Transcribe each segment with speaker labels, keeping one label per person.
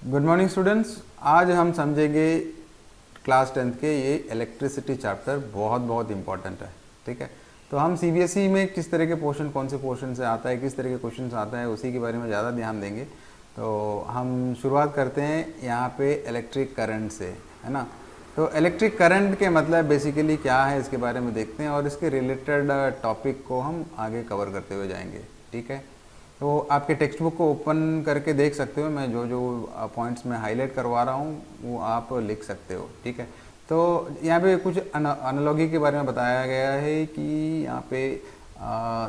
Speaker 1: Good morning students. आज हम समझेंगे क्लास 10th के ये इलेक्ट्रिसिटी चैप्टर बहुत बहुत इंपॉर्टेंट है। ठीक है, तो हम सीबीएसई में किस तरह के पोर्शन, कौन से पोर्शन से आता है, किस तरह के क्वेश्चन आता है, उसी के बारे में ज़्यादा ध्यान देंगे। तो हम शुरुआत करते हैं यहाँ पे इलेक्ट्रिक करंट से, है ना। तो इलेक्ट्रिक करंट के मतलब बेसिकली क्या है, इसके बारे में देखते हैं और इसके रिलेटेड टॉपिक को हम आगे कवर करते हुए जाएंगे। ठीक है, तो आपके टेक्स्ट बुक को ओपन करके देख सकते हो। मैं जो जो पॉइंट्स में हाईलाइट करवा रहा हूँ वो आप लिख सकते हो। ठीक है, तो यहाँ पे कुछ एनालॉजी के बारे में बताया गया है कि यहाँ पे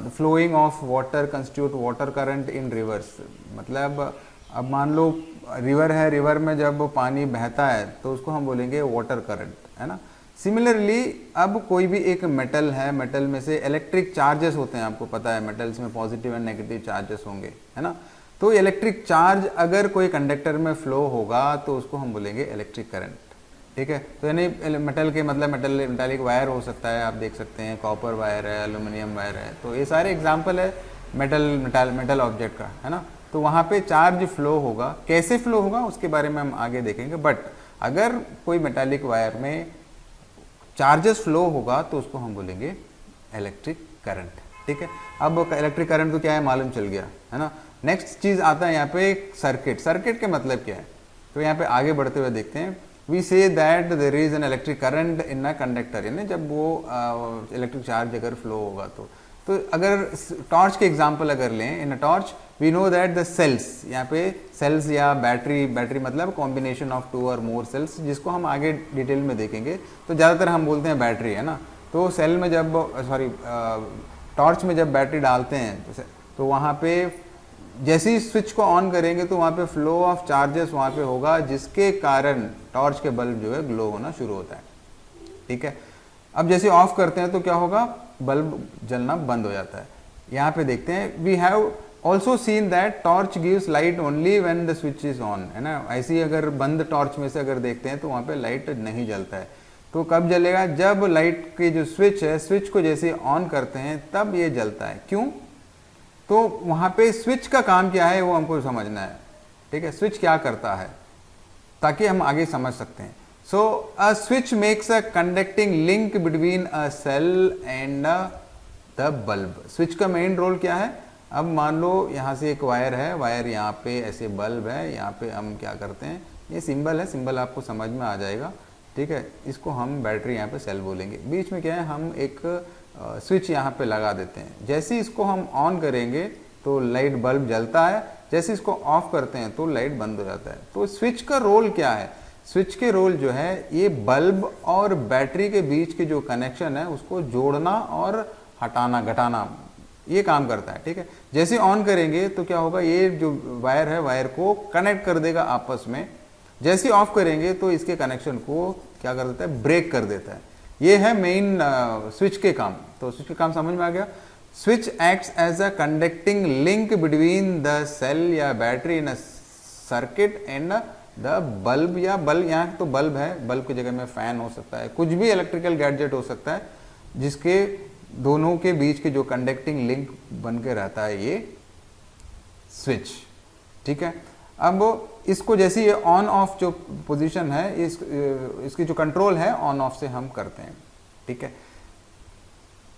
Speaker 1: flowing of water constitute water current in rivers. मतलब अब मान लो रिवर है, रिवर में जब पानी बहता है तो उसको हम बोलेंगे वाटर करंट, है ना। सिमिलरली अब कोई भी एक मेटल है, मेटल में से इलेक्ट्रिक चार्जेस होते हैं, आपको पता है मेटल्स में पॉजिटिव एंड नेगेटिव चार्जेस होंगे, है ना। तो इलेक्ट्रिक चार्ज अगर कोई कंडक्टर में फ्लो होगा तो उसको हम बोलेंगे इलेक्ट्रिक करंट। ठीक है, तो यानी मेटल के मतलब मेटालिक वायर हो सकता है, आप देख सकते हैं कॉपर वायर है, एल्यूमिनियम वायर है, तो ये सारे एग्जाम्पल है मेटल ऑब्जेक्ट का, है ना। तो वहाँ पे चार्ज फ्लो होगा, कैसे फ्लो होगा उसके बारे में हम आगे देखेंगे। बट अगर कोई मेटालिक वायर में चार्जेस फ्लो होगा तो उसको हम बोलेंगे इलेक्ट्रिक करंट। ठीक है, अब इलेक्ट्रिक करंट तो क्या है मालूम चल गया, है ना। नेक्स्ट चीज आता है यहाँ पे सर्किट। सर्किट के मतलब क्या है, तो यहाँ पे आगे बढ़ते हुए देखते हैं। We say that there is an electric current in a conductor, यानी जब वो इलेक्ट्रिक चार्ज अगर फ्लो होगा तो अगर टॉर्च के एग्जाम्पल अगर लें, in a torch we know that the cells, यहाँ पे सेल्स या बैटरी मतलब कॉम्बिनेशन ऑफ 2 और मोर सेल्स, जिसको हम आगे डिटेल में देखेंगे। तो ज़्यादातर हम बोलते हैं बैटरी, है ना। तो सेल में जब टॉर्च में जब बैटरी डालते हैं तो वहाँ पे जैसे ही स्विच को ऑन करेंगे तो वहाँ पे फ्लो ऑफ चार्जेस वहाँ पे होगा, जिसके कारण टॉर्च के बल्ब जो है ग्लो होना शुरू होता है। ठीक है, अब जैसे ऑफ करते हैं तो क्या होगा, बल्ब जलना बंद हो जाता है। यहाँ पे देखते हैं, we have also seen that torch gives light only when the switch is on, है ना। ऐसे ही अगर बंद टॉर्च में से अगर देखते हैं तो वहाँ पे लाइट नहीं जलता है। तो कब जलेगा, जब लाइट की जो स्विच है, स्विच को जैसे ऑन करते हैं तब ये जलता है। क्यों, तो वहाँ पे स्विच का काम क्या है वो हमको समझना है। ठीक है, स्विच क्या करता है ताकि हम आगे समझ सकते हैं। So a switch makes a conducting link between a cell and the bulb. Switch का मेन रोल क्या है, अब मान लो यहाँ से एक वायर है, वायर यहाँ पे ऐसे बल्ब है, यहाँ पे हम क्या करते हैं, ये सिंबल है, सिंबल आपको समझ में आ जाएगा। ठीक है, इसको हम बैटरी यहाँ पे सेल बोलेंगे। बीच में क्या है, हम एक स्विच यहाँ पे लगा देते हैं। जैसे ही इसको हम ऑन करेंगे तो लाइट बल्ब जलता है, जैसे इसको ऑफ करते हैं तो लाइट बंद हो जाता है। तो स्विच का रोल क्या है, स्विच के रोल जो है ये बल्ब और बैटरी के बीच के जो कनेक्शन है उसको जोड़ना और हटाना घटाना, ये काम करता है। ठीक है, जैसे ऑन करेंगे तो क्या होगा, ये जो वायर है वायर को कनेक्ट कर देगा आपस में। जैसे ऑफ करेंगे तो इसके कनेक्शन को क्या कर देता है, ब्रेक कर देता है। ये है मेन स्विच के काम। तो स्विच के काम समझ में आ गया। Switch acts as a conducting link between the cell या battery in a circuit and the bulb, या बल्ब यहाँ तो बल्ब है, बल्ब की जगह में फैन हो सकता है, कुछ भी इलेक्ट्रिकल गैजेट हो सकता है जिसके दोनों के बीच के जो कंडक्टिंग लिंक बन के रहता है ये स्विच। ठीक है, अब इसको जैसे ये ऑन ऑफ जो पोजीशन है, इसकी जो कंट्रोल है ऑन ऑफ से हम करते हैं। ठीक है,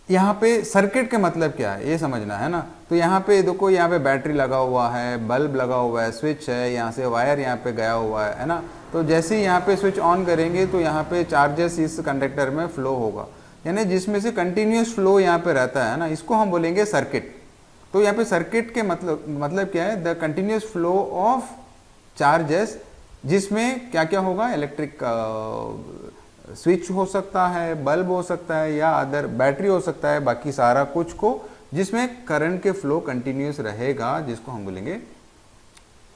Speaker 1: यहाँ पे सर्किट के मतलब क्या है ये समझना है ना। तो यहाँ पे देखो, यहाँ पे बैटरी लगा हुआ है, बल्ब लगा हुआ है, स्विच है, यहाँ से वायर यहाँ पे गया हुआ है ना। तो जैसे ही यहाँ पे स्विच ऑन करेंगे तो यहाँ पे चार्जेस इस कंडक्टर में फ्लो होगा, यानी जिसमें से कंटिन्यूस फ्लो यहाँ पे रहता है ना, इसको हम बोलेंगे सर्किट। तो यहाँ पे सर्किट के मतलब क्या है, the continuous flow of charges, जिसमें क्या क्या होगा, इलेक्ट्रिक स्विच हो सकता है, बल्ब हो सकता है, या अदर बैटरी हो सकता है, बाकी सारा कुछ को जिसमें करंट के फ्लो कंटिन्यूस रहेगा, जिसको हम बोलेंगे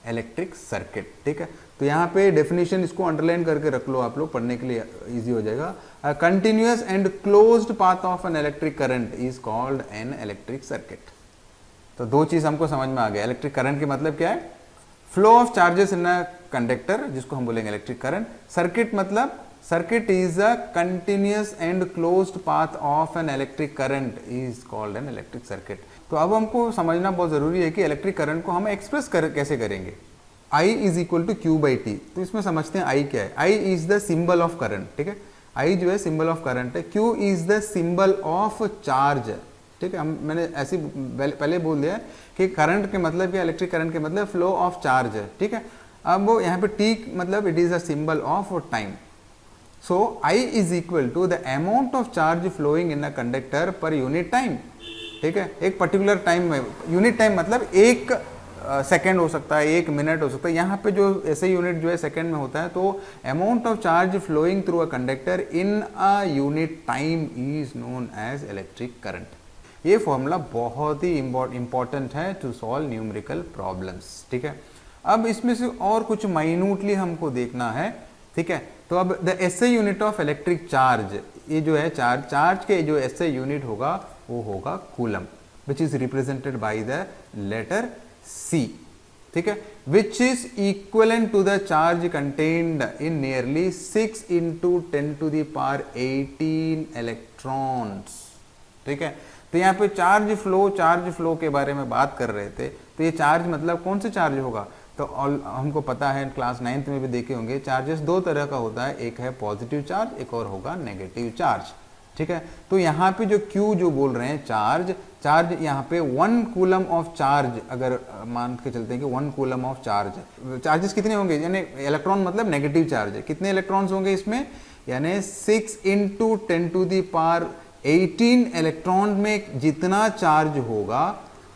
Speaker 1: इलेक्ट्रिक सर्किट। ठीक है, तो यहाँ पे डेफिनेशन इसको अंडरलाइन करके रख लो, आप लोग पढ़ने के लिए इजी हो जाएगा। A continuous and closed path of N electric current is called an electric circuit. तो दो चीज हमको समझ में आ गया। इलेक्ट्रिक करंट के मतलब क्या है, flow of charges in a conductor, जिसको हम बोलेंगे इलेक्ट्रिक करंट। सर्किट मतलब circuit is a continuous and closed path of an electric current is called an electric circuit। तो अब हमको समझना बहुत ज़रूरी है कि इलेक्ट्रिक करंट को हम एक्सप्रेस कैसे करेंगे। I is equal to Q by T. तो इसमें समझते हैं I क्या है। I is the symbol of current, ठीक है, I जो है सिंबल ऑफ करंट है, Q is the symbol of charge, ठीक है। हम मैंने ऐसे पहले बोल दिया कि करंट के मतलब क्या, इलेक्ट्रिक करंट के मतलब फ्लो ऑफ चार्ज है, ठीक है। अब वो यहाँ पे T मतलब it is a symbol of time. So I is equal to the amount of charge flowing in a conductor per unit time, ठीक है। एक पर्टिकुलर टाइम में, यूनिट टाइम मतलब एक सेकेंड हो सकता है, एक मिनट हो सकता है, यहाँ पे जो ऐसे यूनिट जो है सेकेंड में होता है। तो amount of charge flowing through a conductor in a unit time is known as electric current. ये फॉर्मूला बहुत ही इंपॉर्टेंट है टू सॉल्व न्यूमेरिकल प्रॉब्लम्स, ठीक है। अब इसमें से और कुछ माइन्यूटली हमको देखना है, ठीक है। तो अब the SI unit of electric charge, ये जो है चार्ज के जो एसआई यूनिट होगा वो होगा coulomb, which is represented by the letter C, ठीक है, which is equivalent to the charge contained in nearly 6 into 10 to the power 18 electrons, ठीक है। तो यहाँ पे चार्ज फ्लो के बारे में बात कर रहे थे। तो ये चार्ज मतलब कौन से चार्ज होगा, तो हमको पता है, क्लास 9th में भी देखे होंगे, चार्जेस दो तरह का होता है, एक है पॉजिटिव चार्ज, एक और होगा नेगेटिव चार्ज, ठीक है। तो यहाँ पे जो Q जो बोल रहे हैं चार्ज यहाँ पे 1 कूलम ऑफ चार्ज, अगर मान के चलते हैं कि 1 कूलम ऑफ चार्ज है, चार्जेस कितने होंगे, यानी इलेक्ट्रॉन मतलब नेगेटिव चार्ज है, कितने इलेक्ट्रॉन्स होंगे इसमें, यानी 6 into 10 to the power 18 electron में जितना चार्ज होगा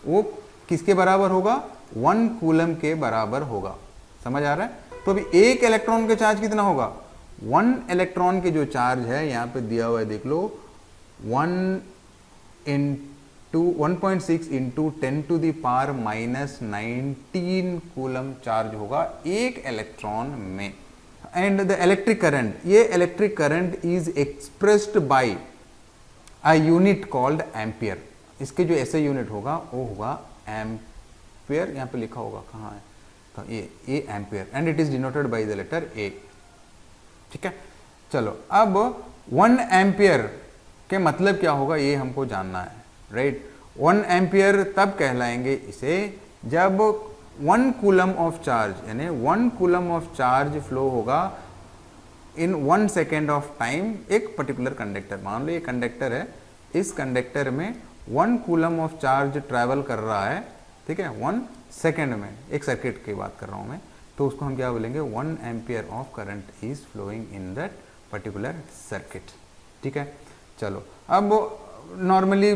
Speaker 1: वो किसके बराबर होगा, 1 कूलम के बराबर होगा। समझ आ रहा है। तो अभी एक इलेक्ट्रॉन का चार्ज कितना होगा, 1 इलेक्ट्रॉन के जो चार्ज है यहाँ पे दिया हुआ है, देख लो, 1.6 into 10 to the power -19 coulomb charge होगा एक इलेक्ट्रॉन में। एंड द इलेक्ट्रिक करंट, ये electric current is expressed by a unit called ampere. इसके जो ऐसे यूनिट होगा वो होगा एम्पियर, यहाँ पे लिखा होगा, कहाँ है, तो ये ampere, and it is denoted by the letter A, ठीक है। चलो अब 1 एम्पियर के मतलब क्या होगा ये हमको जानना है, राइट। 1 एम्पियर तब कहलाएंगे इसे जब 1 कूलम ऑफ चार्ज, यानी 1 कूलम ऑफ चार्ज फ्लो होगा इन 1 सेकेंड ऑफ टाइम एक पर्टिकुलर कंडक्टर। मान लो ये कंडक्टर है, इस कंडक्टर में 1 कूलम ऑफ चार्ज ट्रैवल कर रहा है, ठीक है, 1 सेकेंड में, एक सर्किट की बात कर रहा हूँ मैं, तो उसको हम क्या बोलेंगे, 1 ampere of current is flowing in that particular circuit, ठीक है। चलो अब नॉर्मली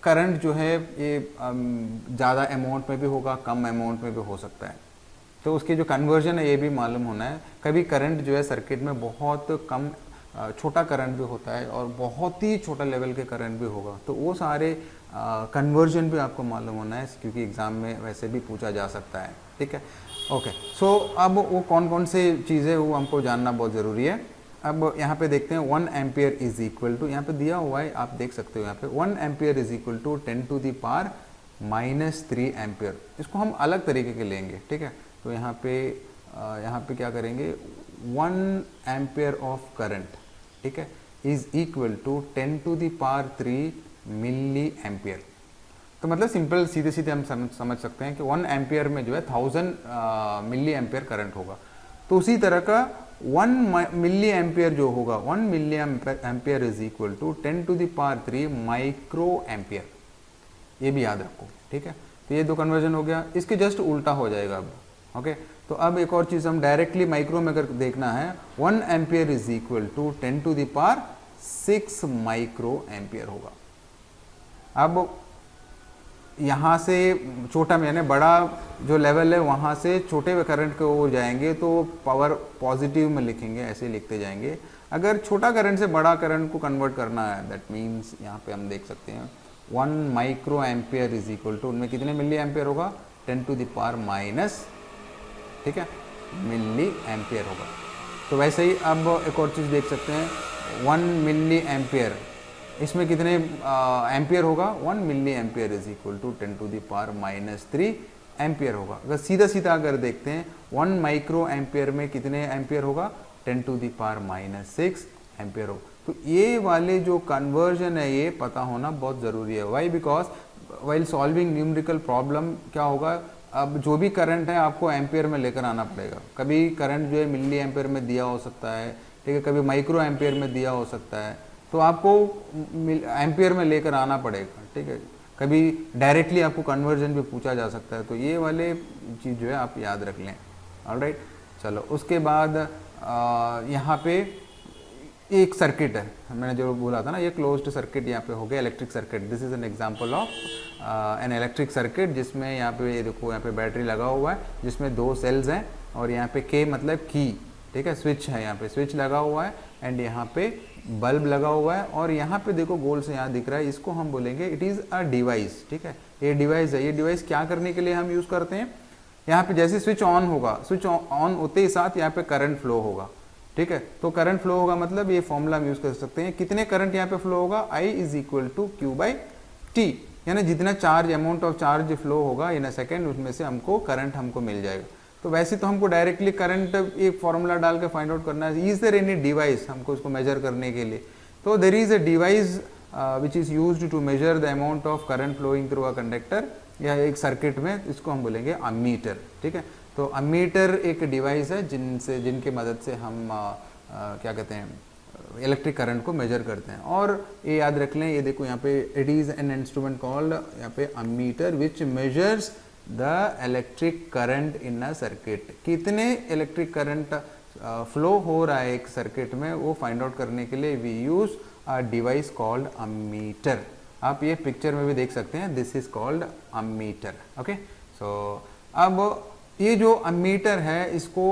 Speaker 1: करंट जो है ये ज़्यादा अमाउंट में भी होगा, कम अमाउंट में भी हो सकता है, तो उसकी जो कन्वर्जन है ये भी मालूम होना है। कभी करंट जो है सर्किट में बहुत कम छोटा करंट भी होता है और बहुत ही छोटा लेवल के करंट भी होगा, तो वो सारे कन्वर्जन भी आपको मालूम होना है, क्योंकि एग्ज़ाम में वैसे भी पूछा जा सकता है, ठीक है। ओके, सो अब वो कौन कौन से चीज़ें वो हमको जानना बहुत ज़रूरी है। अब यहाँ पे देखते हैं 1 एम्पियर इज इक्वल टू, यहाँ पे दिया हुआ है, आप देख सकते हो यहाँ पे 1 ampere is equal to 10 to the power -3 ampere. इसको हम अलग तरीके के लेंगे, ठीक है। तो यहाँ पे क्या करेंगे, 1 एम्पियर ऑफ करंट, ठीक है, is equal to 10 to the power 3 milli ampere. तो मतलब सिंपल सीधे सीधे हम समझ सकते हैं कि 1 एम्पियर में जो है 1000 मिली एम्पियर करंट होगा। तो उसी तरह का 1 मिली एम्पियर जो होगा, 1 milli ampere is equal to 10 to the power 3 micro ampere. ये भी याद रखो, ठीक है। तो ये दो कन्वर्जन हो गया, इसके जस्ट उल्टा हो जाएगा अब, ओके। तो अब एक और चीज़ हम डायरेक्टली माइक्रो में अगर देखना है, 1 ampere is equal to 10 to the power 6 micro ampere होगा। अब यहाँ से छोटा में, यानी बड़ा जो लेवल है वहाँ से छोटे करंट के ओर जाएंगे तो पावर पॉजिटिव में लिखेंगे, ऐसे लिखते जाएंगे। अगर छोटा करंट से बड़ा करंट को कन्वर्ट करना है, दैट मीन्स यहाँ पे हम देख सकते हैं 1 micro ampere is equal to, उनमें कितने मिली एम्पियर होगा, 10 to the power माइनस, ठीक है, मिली एम्पियर होगा। तो वैसे ही अब एक और चीज़ देख सकते हैं, 1 मिली एम्पियर, इसमें कितने एम्पियर होगा, 1 milli ampere is equal to 10 to the power -3 ampere होगा। अगर सीधा सीधा अगर देखते हैं 1 माइक्रो एम्पियर में कितने एम्पियर होगा, 10 to the power -6 एम्पियर होगा। तो ये वाले जो कन्वर्जन है ये पता होना बहुत ज़रूरी है। Why, because while solving numerical problem क्या होगा, अब जो भी करंट है आपको एम्पियर में लेकर आना पड़ेगा। कभी करंट जो है मिली एम्पियर में दिया हो सकता है, ठीक है, कभी माइक्रो एम्पियर में दिया हो सकता है, तो आपको एम्पियर में लेकर आना पड़ेगा, ठीक है। कभी डायरेक्टली आपको कन्वर्जन भी पूछा जा सकता है, तो ये वाले चीज़ जो है आप याद रख लें। ऑलराइट, चलो उसके बाद यहाँ पे एक सर्किट है, मैंने जो बोला था ना, ये क्लोज्ड सर्किट यहाँ पे हो गया, electric circuit. This is an example of an electric circuit, जिसमें यहाँ पे ये देखो, यहाँ पे बैटरी लगा हुआ है, जिसमें 2 सेल्स हैं, और यहाँ पे के मतलब की, ठीक है, स्विच है, यहाँ पे स्विच लगा हुआ है, एंड यहाँ पे बल्ब लगा हुआ है, और यहाँ पे देखो गोल से यहाँ दिख रहा है, इसको हम बोलेंगे इट इज़ अ डिवाइस, ठीक है। ये डिवाइस है, ये डिवाइस क्या करने के लिए हम यूज़ करते हैं, यहाँ पे जैसे स्विच ऑन होगा, स्विच ऑन होते ही साथ यहाँ पे करंट फ्लो होगा, ठीक है। तो करंट फ्लो होगा मतलब ये फॉर्मूला हम यूज कर सकते हैं, कितने करंट यहाँ पे फ्लो होगा, I is equal to Q by T, यानी जितना charge, amount of charge flow होगा इन अ सेकेंड, उसमें से हमको करंट हमको मिल जाएगा। तो वैसे तो हमको डायरेक्टली करंट एक फॉर्मूला डाल के फाइंड आउट करना है, इज देयर एनी डिवाइस हमको इसको मेजर करने के लिए, तो there is a device which is used to measure the amount of current flowing through a conductor, या एक सर्किट में, इसको हम बोलेंगे अमीटर, ठीक है। तो अमीटर एक डिवाइस है जिनके मदद से हम क्या कहते हैं, इलेक्ट्रिक करंट को मेजर करते हैं। और ये याद रख लें, ये देखो यहाँ पे, it is an instrument called यहाँ पे ammeter which measures the electric current in a circuit, कितने इलेक्ट्रिक करंट फ्लो हो रहा है एक सर्किट में, वो फाइंड आउट करने के लिए we use a device called ammeter. आप ये पिक्चर में भी देख सकते हैं, this is called ammeter, okay. So अब ये जो अमीटर है, इसको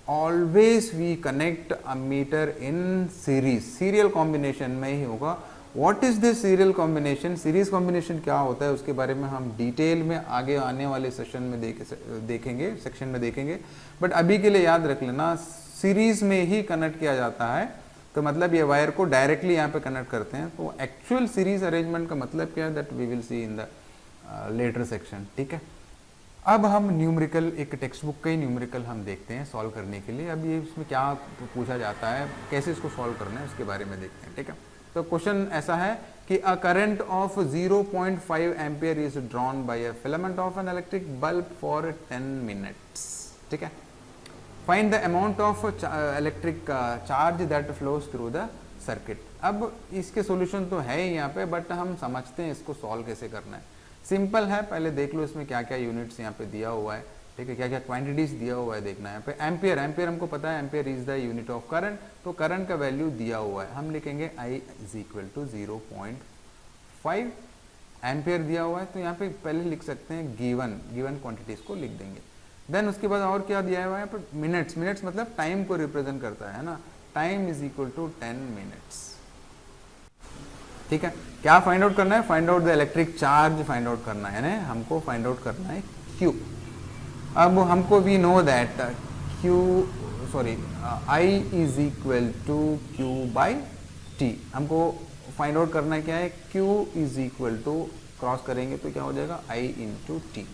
Speaker 1: always we connect ammeter in series, serial combination में ही होगा। What is this serial combination, series combination क्या होता है, उसके बारे में हम डिटेल में आगे आने वाले सेशन में देखेंगे, सेक्शन में देखेंगे। बट अभी के लिए याद रख लेना, सीरीज में ही कनेक्ट किया जाता है, तो मतलब ये वायर को डायरेक्टली यहाँ पे कनेक्ट करते हैं। तो एक्चुअल सीरीज अरेंजमेंट का मतलब क्या है, that we will see in the later section, ठीक है। अब हम न्यूमेरिकल, एक टेक्स्ट बुक का ही न्यूमेरिकल हम देखते हैं सॉल्व करने के लिए। अब ये इसमें क्या पूछा जाता है, कैसे इसको सॉल्व करना है, उसके बारे में देखते हैं, ठीक है। तो क्वेश्चन ऐसा है कि a current of 0.5 ampere is drawn by a filament of an electric bulb for 10 minutes, ठीक है। Find the amount of electric charge that flows through the circuit. अब इसके सॉल्यूशन तो है ही यहाँ पे, बट हम समझते हैं इसको सॉल्व कैसे करना है। सिंपल है, पहले देख लो इसमें क्या क्या यूनिट्स यहाँ पे दिया हुआ है, ठीक है, क्या क्या क्वांटिटीज दिया हुआ है देखना है। यहाँ पे एम्पियर, एम्पियर हमको पता है, ampere is the unit of current, तो करंट का वैल्यू दिया हुआ है, हम लिखेंगे I is equal to 0.5 ampere दिया हुआ है, तो यहाँ पे पहले लिख सकते हैं गिवन क्वांटिटीज को लिख देंगे। देन उसके बाद और क्या दिया हुआ है, यहाँ पे मिनट्स, मिनट्स मतलब टाइम को रिप्रेजेंट करता है ना, time is equal to 10 minutes, ठीक है। क्या फाइंड आउट करना है, find out the electric charge find out करना है ना, हमको फाइंड आउट करना है Q। अब हमको we know that I is equal to Q by T, हमको फाइंड आउट करना है क्या है, Q is equal to, cross करेंगे तो क्या हो जाएगा, I इंटू T।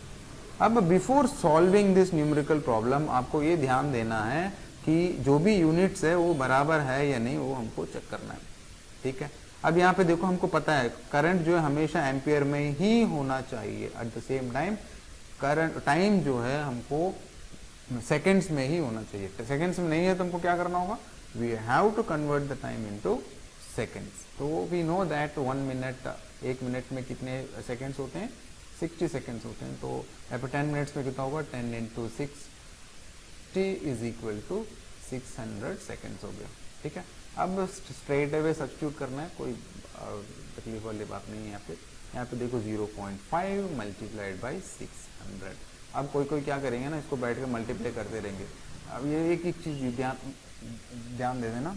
Speaker 1: अब before solving this numerical problem आपको ये ध्यान देना है कि जो भी यूनिट्स है वो बराबर है या नहीं, वो हमको चेक करना है, ठीक है। अब यहाँ पे देखो, हमको पता है करंट जो है हमेशा एम्पियर में ही होना चाहिए, at the same time current time जो है हमको सेकेंड्स में ही होना चाहिए। सेकेंड्स में नहीं है तो हमको क्या करना होगा, we have to convert the time into seconds. तो we know that 1 minute, 1 minute में कितने सेकेंड्स होते हैं, 60 सेकेंड्स होते हैं। तो यहाँ पे 10 मिनट्स में कितना होगा, 10 into 60 is equal to 600 seconds हो गया, ठीक है। अब स्ट्रेट अवे सब्स्टिट्यूट करना है, कोई तकलीफ वाली बात नहीं है। यहाँ पे देखो 0.5 मल्टीप्लाइड बाई 600। अब कोई क्या करेंगे ना, इसको बैठ कर मल्टीप्लाई करते रहेंगे। अब ये एक चीज़ ध्यान दे देना।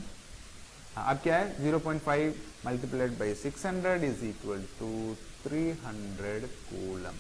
Speaker 1: अब क्या है, 0.5 multiplied by 600 is equal to 300 coulomb.